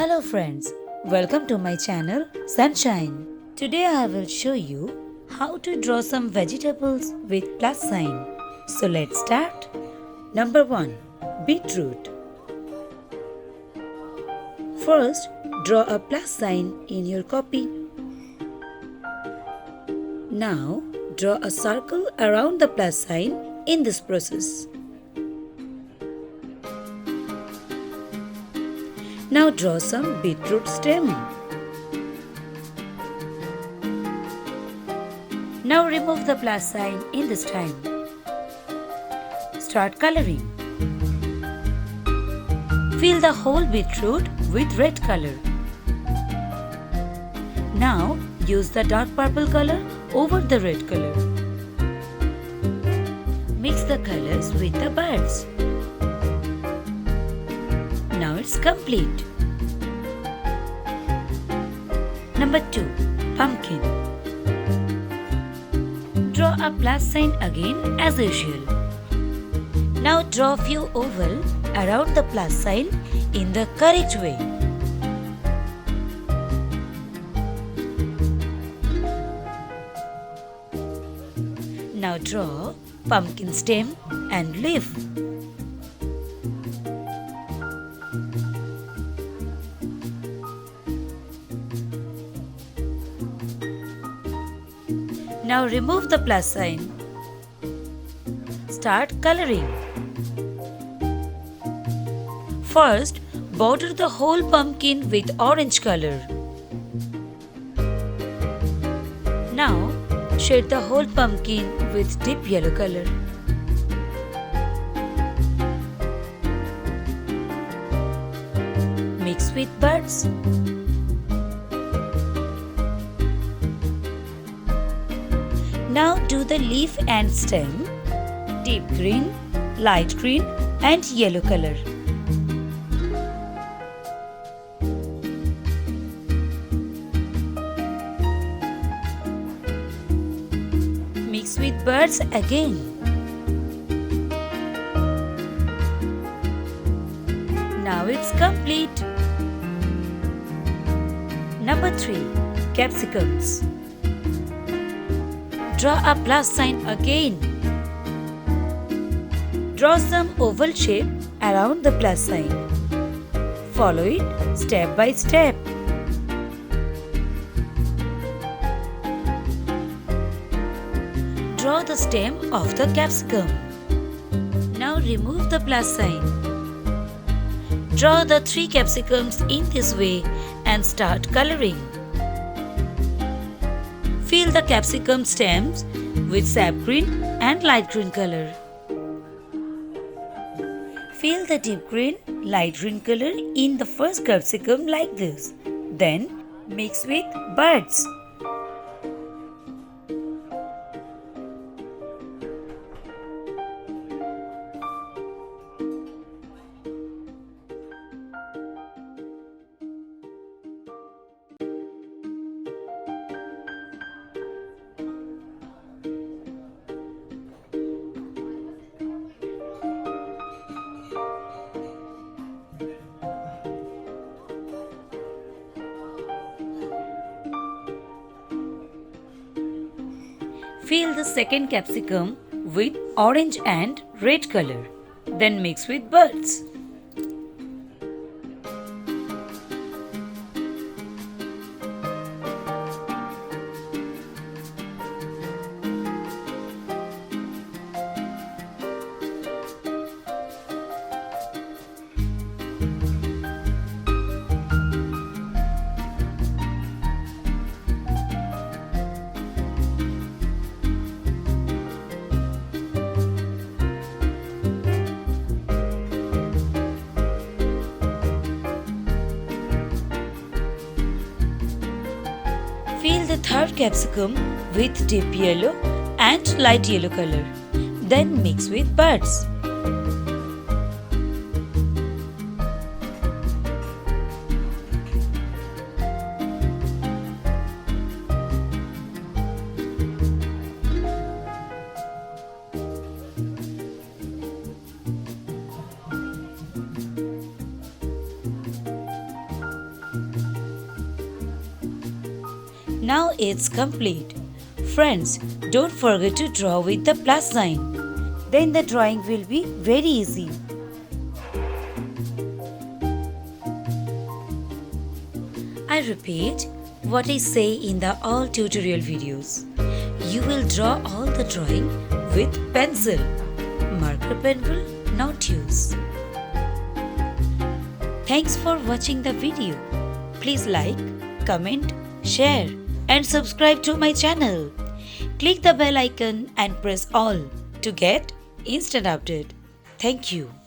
Hello friends, welcome to my channel Sunshine. Today I will show you how to draw some vegetables with plus sign. So let's start. Number 1. Beetroot. First, draw a plus sign in your copy. Now, draw a circle around the plus sign in this process. Now draw some beetroot stem. Now remove the plus sign in this time. Start coloring. Fill the whole beetroot with red color. Now use the dark purple color over the red color. Mix the colors with the birds. Now it's complete. Number 2. Pumpkin. Draw a plus sign again as usual. Now draw few oval around the plus sign in the correct way. Now draw pumpkin stem and leaf. Now remove the plus sign. Start coloring. First, border the whole pumpkin with orange color. Now, shade the whole pumpkin with deep yellow color. Mix with birds. Now do the leaf and stem, deep green, light green and yellow color. Mix with birds again. Now it's complete. Number 3. Capsicums. Draw a plus sign again. Draw some oval shape around the plus sign. Follow it step by step. Draw the stem of the capsicum. Now remove the plus sign. Draw the 3 capsicums in this way and start coloring. Fill the capsicum stems with sap green and light green color. Fill the deep green, light green color in the first capsicum like this. Then mix with birds. Fill the second capsicum with orange and red color. Then mix with birds. Fill the third capsicum with deep yellow and light yellow color. Then mix with birds. Now it's complete. Friends, don't forget to draw with the plus sign. Then the drawing will be very easy. I repeat what I say in the all tutorial videos. You will draw all the drawing with pencil. Marker pen will not use. Thanks for watching the video. Please like, comment, share and subscribe to my channel. Click the bell icon and press all to get instant update. Thank you.